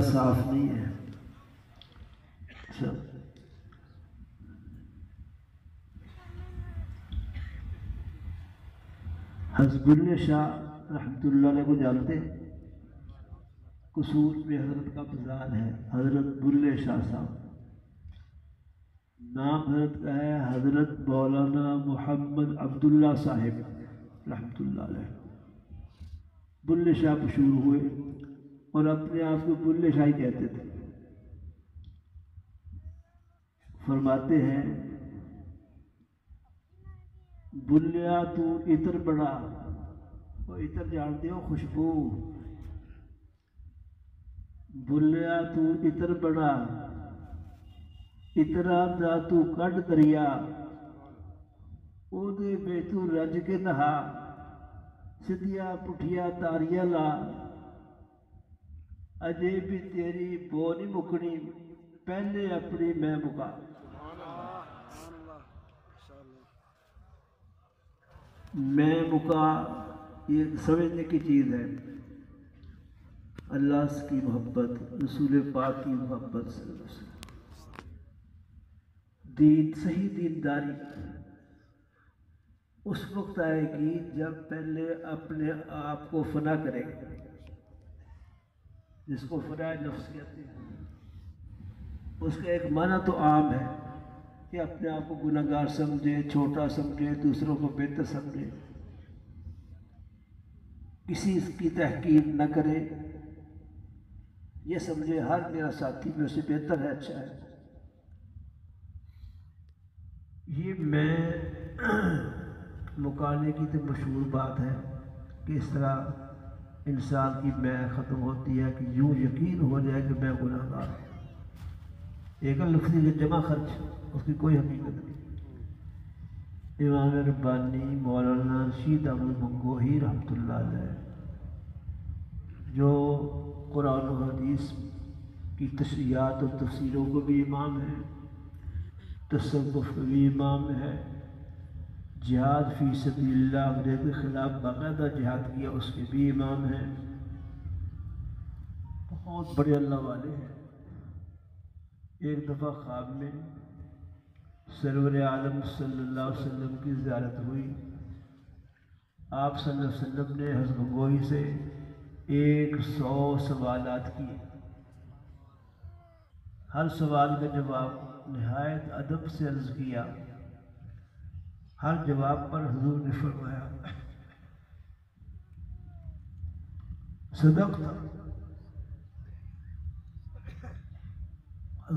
صاف نہیں ہے. حضرت بلے شاہ رحمۃ اللہ علیہ کو جانتے؟ قصور میں حضرت کا بزاد ہے، حضرت بلے شاہ صاحب. نام حضرت کا ہے حضرت مولانا محمد عبداللہ صاحب رحمۃ اللہ علیہ. بلے شاہ مشہور ہوئے اور اپنے آپ کو بلے شاہ ہی کہتے تھے. فرماتے ہیں بلیا تو عطر بڑا، وہ عطر جانتے ہو، خوشبو. بلیا تو عطر بڑا، عطرا دا تو کڈ دریا، او دے بے تو رج کے نہا، سدھیا پٹھیا تاریاں لا، اجے بھی تیری بو نہیں مکنی، پہلے اپنی میں مکا. میں مکا یہ سمجھنے کی چیز ہے. اللہ کی محبت، رسول پاک کی محبت سے دین، صحیح دینداری اس وقت آئے گی جب پہلے اپنے آپ کو فنا کرے، جس کو فنا نفس کہتے ہیں. اس کا ایک معنی تو عام ہے کہ اپنے آپ کو گناہ گار سمجھے، چھوٹا سمجھے، دوسروں کو بہتر سمجھے، کسی کی تحقیر نہ کرے، یہ سمجھے ہر میرا ساتھی میں سے بہتر ہے، اچھا ہے. یہ میں مکانے کی تو مشہور بات ہے کہ اس طرح انسان کی میں ختم ہوتی ہے کہ یوں یقین ہو جائے کہ میں گناہ گار ہوں. ایک لفظی جمع خرچ، اس کی کوئی حقیقت نہیں. امام ربانی مولانا رشید احمد گنگوہی رحمۃ اللہ علیہ، جو قرآن و حدیث کی تشریحات اور تفسیروں کو بھی امام ہے، تصوف کا بھی امام ہے، جہاد فی سبیل اللہ انگریز کے خلاف باقاعدہ جہاد کیا اس کے بھی امام ہیں. بہت بڑے اللہ والے ہیں. ایک دفعہ خواب میں سرور عالم صلی اللہ علیہ وسلم کی زیارت ہوئی. آپ صلی اللہ علیہ وسلم نے حضرت گنگوہی سے 100 سوالات کیے. ہر سوال کا جواب نہایت ادب سے عرض کیا. ہر جواب پر حضور نے فرمایا صدقت.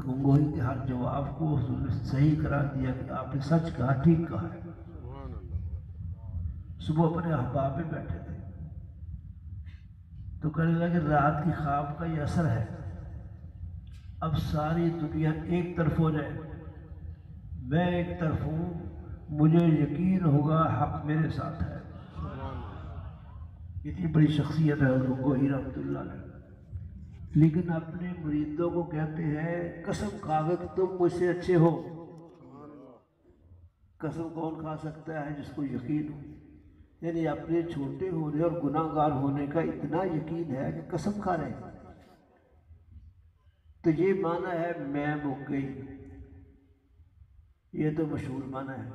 گنگوہی کے ہر جواب کو حضور نے صحیح قرار دیا کہ آپ نے سچ کہا، ٹھیک کہا ہے. صبح اپنے احباب میں بیٹھے تھے تو کہنے لگا کہ رات کی خواب کا یہ اثر ہے، اب ساری دنیا ایک طرف ہو جائے، میں ایک طرف ہوں، مجھے یقین ہوگا حق میرے ساتھ ہے. اتنی بڑی شخصیت ہے گنگوہی رحمۃ اللہ علیہ. لیکن اپنے مریدوں کو کہتے ہیں قسم کھا کہ تم مجھ سے اچھے ہو. قسم کون کھا سکتا ہے؟ جس کو یقین ہو. یعنی اپنے چھوٹے ہونے اور گناہ گار ہونے کا اتنا یقین ہے کہ قسم کھا رہے ہیں. تو یہ معنی ہے میں مک گئی، یہ تو مشہور معنی ہے.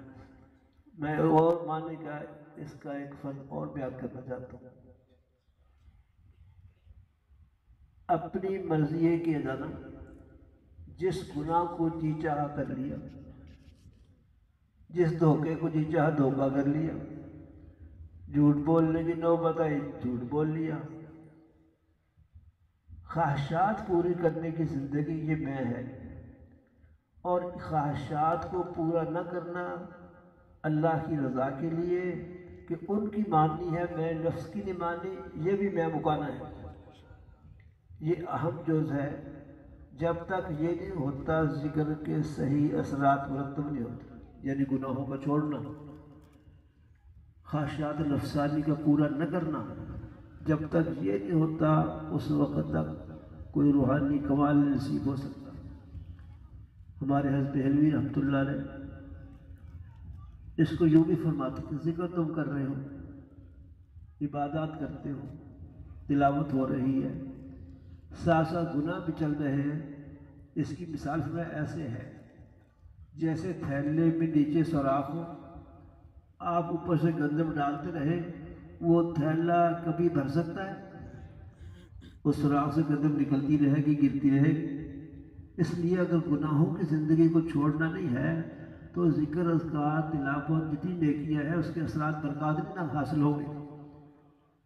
میں اور معنی کا اس کا ایک فرق اور بیان کرنا چاہتا ہوں. اپنی مرضی ہے کہ جانا، جس گناہ کو جی چاہا کر لیا، جس دھوکے کو جی چاہا دھوکہ کر لیا، جھوٹ بولنے کی نوبت آئی جھوٹ بول لیا. خواہشات پوری کرنے کی زندگی یہ میں ہے، اور خواہشات کو پورا نہ کرنا اللہ کی رضا کے لیے کہ ان کی ماننی ہے، میں نفس کی نہیں مانی، یہ بھی میں مکانا ہے. یہ اہم جز ہے. جب تک یہ نہیں ہوتا ذکر کے صحیح اثرات مرتب نہیں ہوتے. یعنی گناہوں کا چھوڑنا، خواہشات نفسانی کا پورا نہ کرنا، جب تک یہ نہیں ہوتا اس وقت تک کوئی روحانی کمال نصیب ہو سکتا. ہمارے حضرت دہلوی رحمۃ اللہ علیہ اس کو یوں بھی فرماتے کہ ذکر تم کر رہے ہو، عبادات کرتے ہو، تلاوت ہو رہی ہے، ساتھ ساتھ گناہ بھی چل رہے ہیں. اس کی مثال میں ایسے ہے جیسے تھیلے میں نیچے سوراخ ہو، آپ اوپر سے گندم ڈالتے رہیں، وہ تھیلا کبھی بھر سکتا ہے؟ اس سوراخ سے گندم نکلتی رہے گی، گرتی رہے گی. اس لیے اگر گناہوں کی زندگی کو چھوڑنا نہیں ہے تو ذکر، اذکار، تلاوت جتنی نیکیاں ہیں اس کے اثرات برکات نہیں نہ حاصل ہوں گے.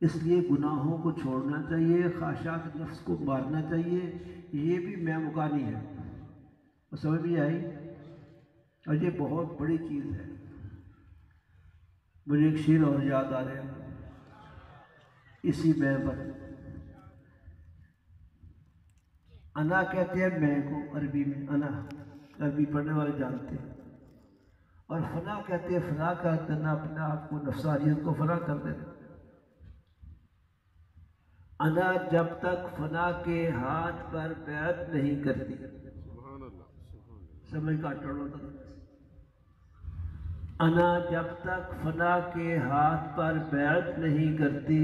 اس لیے گناہوں کو چھوڑنا چاہیے، خواہشات نفس کو مارنا چاہیے. یہ بھی میں مکانی ہے، سمجھ بھی آئی؟ اور یہ بہت بڑی چیز ہے. مجھے ایک شعر اور یاد آ رہا ہے اسی میں پر. انا کہتے ہیں میں کو عربی میں، انا عربی پڑھنے والے جانتے ہیں. اور فنا کہتے ہیں فنا کر دینا، اپنے آپ کو، نفسانیت کو فنا کر دینا. انا جب تک فنا کے ہاتھ پر بیعت نہیں کرتی. سمجھ کا ٹوڑو تک. انا جب تک فنا کے ہاتھ پر بیعت نہیں کرتی،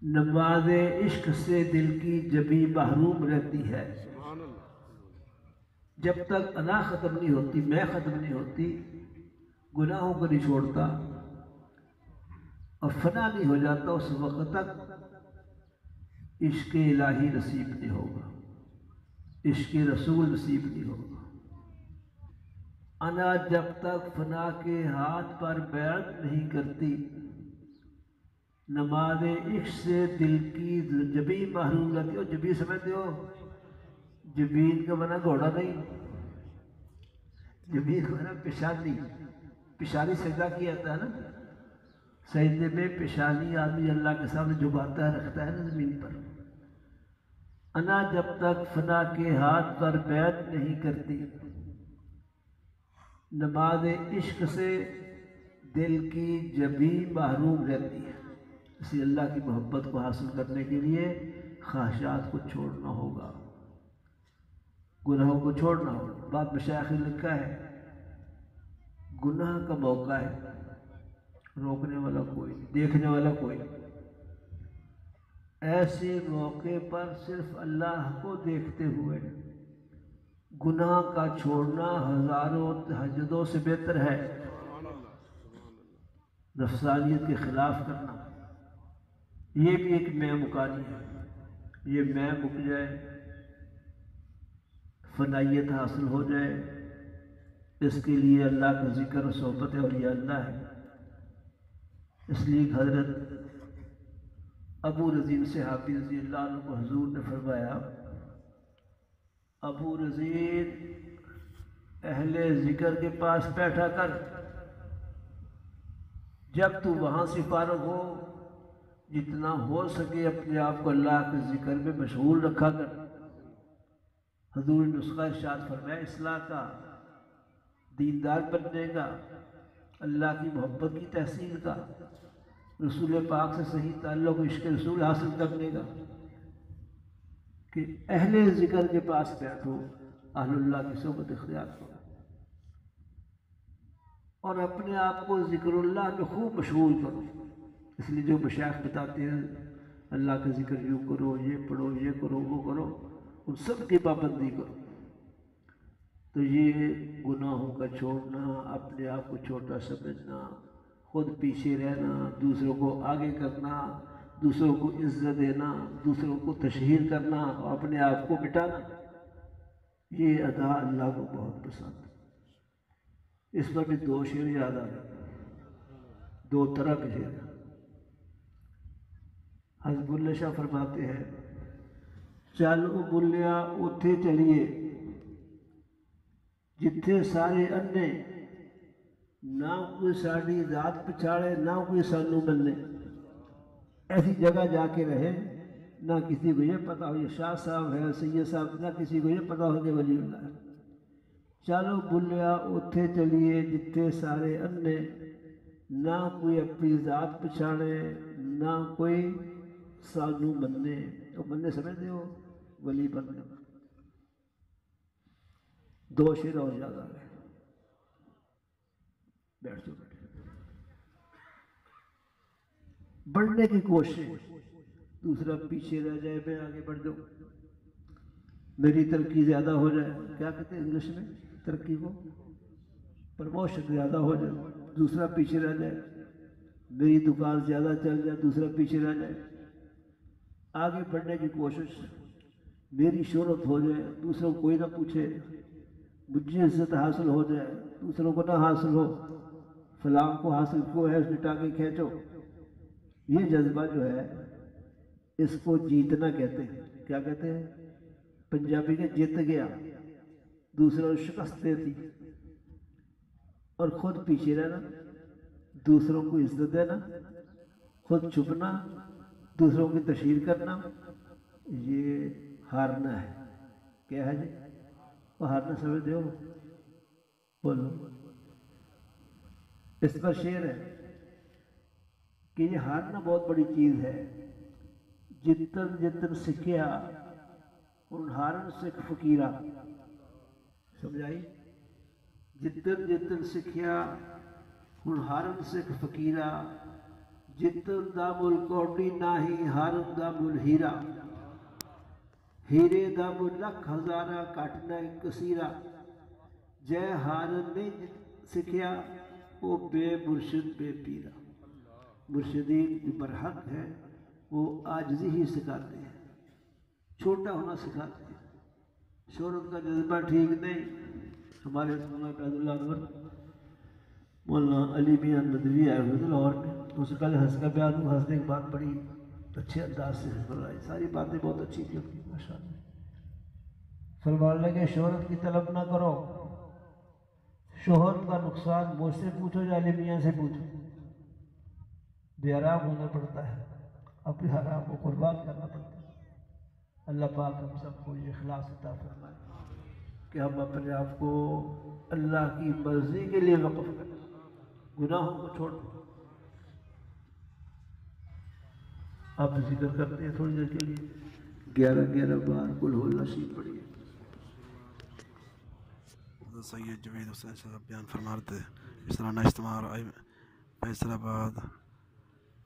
نماز عشق سے دل کی جبیں محروم رہتی ہے. جب تک انا ختم نہیں ہوتی، میں ختم نہیں ہوتی، گناہوں کو نہیں چھوڑتا اور فنا نہیں ہو جاتا، اس وقت تک عشق الہی نصیب نہیں ہوگا، عشق رسول نصیب نہیں ہوگا. انا جب تک فنا کے ہاتھ پر بیعت نہیں کرتی، نماز عشق سے دل کی جبیں محروم رہتی. اور جبیں سمجھتے ہو؟ جبین کا بنا گھوڑا نہیں، جبین کا بنا پیشانی. پیشانی سجدہ کیا جاتا ہے نا، سجدے میں پیشانی آدمی اللہ کے سامنے جھکاتا ہے، رکھتا ہے نا زمین پر. انا جب تک فنا کے ہاتھ پر بیعت نہیں کرتی، نماز عشق سے دل کی جبیں محروم رہتی ہے. اس لیے اللہ کی محبت کو حاصل کرنے کے لیے خواہشات کو چھوڑنا ہوگا، گناہوں کو چھوڑنا ہوگا. بعد مشائخ نے لکھا ہے گناہ کا موقع ہے، روکنے والا کوئی نہیں، دیکھنے والا کوئی نہیں. ایسے موقع پر صرف اللہ کو دیکھتے ہوئے گناہ کا چھوڑنا ہزاروں تہجدوں سے بہتر ہے. نفسانیت کے خلاف کرنا یہ بھی ایک میں مکانی ہے. یہ میں مک جائے، فنائیت حاصل ہو جائے، اس کے لیے اللہ کا ذکر و صحبت اولیاء اللہ ہے. اس لیے حضرت ابو رزین صحابی رضی اللہ عنہ کو حضور نے فرمایا، ابو رزین اہل ذکر کے پاس بیٹھا کر، جب تو وہاں سے فارغ ہو جتنا ہو سکے اپنے آپ کو اللہ کے ذکر میں مشغول رکھا کر. حضور نے نسخہ ارشاد فرمایا اصلاح کا، دیندار بننے کا، اللہ کی محبت کی تحصیل کا، رسول پاک سے صحیح تعلق، عشق رسول حاصل کرنے کا، کہ اہل ذکر کے پاس بیٹھو، اہل اللہ کی صحبت اختیار کرو اور اپنے آپ کو ذکر اللہ میں خوب مشغول کرو. اس لیے جو مشائخ بتاتے ہیں اللہ کا ذکر یوں کرو، یہ پڑھو، یہ کرو، وہ کرو، ان سب کی پابندی کرو. تو یہ گناہوں کا چھوڑنا، اپنے آپ کو چھوٹا سمجھنا، خود پیچھے رہنا، دوسروں کو آگے کرنا، دوسروں کو عزت دینا، دوسروں کو تشہیر کرنا اور اپنے آپ کو مٹانا، یہ ادا اللہ کو بہت پسند. اس پر بھی دو شعر یاد آ گئے، دو طرح کے شعر. حضرت اللہ شاہ فرماتے ہیں چل او بلیا اتھے چلیے جتھے سارے انے، نہ کوئی ساری ذات پچھاڑے نہ کوئی سانو بننے. ایسی جگہ جا کے رہے نہ کسی کو یہ پتا ہو یہ شاہ صاحب ہے، سید صاحب، نہ کسی کو یہ پتا ہو کہ ولی اللہ ہے. چلو بلیا اتھے چلیے جتھے سارے انے، نہ کوئی اپنی ذات پچھاڑے نہ کوئی سانو مننے. تو مننے سمجھتے ہو؟ ولی بننے. دو شعر اور یاد آ گئے. بیٹھ جاؤ. بڑھنے کی کوشش دوسرا پیچھے رہ جائے میں آگے بڑھ جاؤں، میری ترقی زیادہ ہو جائے، کیا کہتے ہیں انگلش میں ترقی کو، پروموشن زیادہ ہو جائے، دوسرا پیچھے رہ جائے، میری دکان زیادہ چل جائے، دوسرا پیچھے رہ جائے، آگے بڑھنے کی کوشش، میری شہرت ہو جائے، دوسروں کو کوئی نہ پوچھے، مجھے عزت حاصل ہو جائے، دوسروں کو نہ حاصل ہو، فلاں کو حاصل کیوں ہے اس نے ٹانگیں کھینچو، یہ جذبہ جو ہے اس کو جیتنا کہتے ہیں۔ کیا کہتے ہیں پنجابی کے جیت گیا، دوسروں کو شکست دیتی اور خود پیچھے رہنا، دوسروں کو عزت دینا، خود چھپنا، دوسروں کی تشہیر کرنا، یہ ہارنا ہے۔ کیا ہے جی؟ وہ ہارنا سمجھتے ہو؟ بولو۔ اس پر شعر ہے کہ یہ ہارنا بہت بڑی چیز ہے، جتن جتن سکھیا ان ہارن سکھ فقیرا، سمجھائی؟ جتن جتن سکھیا ان ہارن سکھ فقیرا، جتن دا مل کوڈی ناہی ہارن دا مل ہیرا، ہیرے دا مل لکھ ہزارہ کٹنا کثیرا، جے ہارن نہیں سکھیا وہ بے مرشد بے پیرا۔ مرشدین جو برحق ہے وہ عاجزی ہی سکھاتے ہیں، چھوٹا ہونا سکھاتے ہیں، شہرت کا جذبہ ٹھیک نہیں۔ ہمارے مولانا فیض اللہ انور مولانا علی میاں ندوی آئے ہوئے تھے لاہور میں، تو اس سے پہلے ہنس کا بیان ہوا، ہنسنے کی بات بڑی اچھے انداز سے فرمائی، ساری باتیں بہت اچھی تھی ان کی ماشاءاللہ۔ فرمانے لگے شہرت کی طلب نہ کرو، شہرت کا نقصان مجھ سے پوچھو یا علی میاں سے پوچھو، بے حرام ہونا پڑتا ہے، اپنے حرام کو قربان کرنا پڑتا ہے۔ اللہ پاک ہم سب کو یہ اخلاص عطا فرمائے کہ ہم اپنے آپ کو اللہ کی مرضی کے لیے وقف کریں، گناہوں کو چھوڑ دیں۔ آپ ذکر کرتے ہیں تھوڑی دیر کے لیے 11 بار قل هو اللہ شریف پڑھیے۔ سید جوید حسین صاحب بیان فرماتے اسرانہ اجتماع فیصل آباد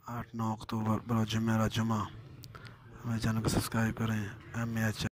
8-9 اکتوبر برا جمعہ ہمیں چینل کو سبسکرائب کریں۔ MAH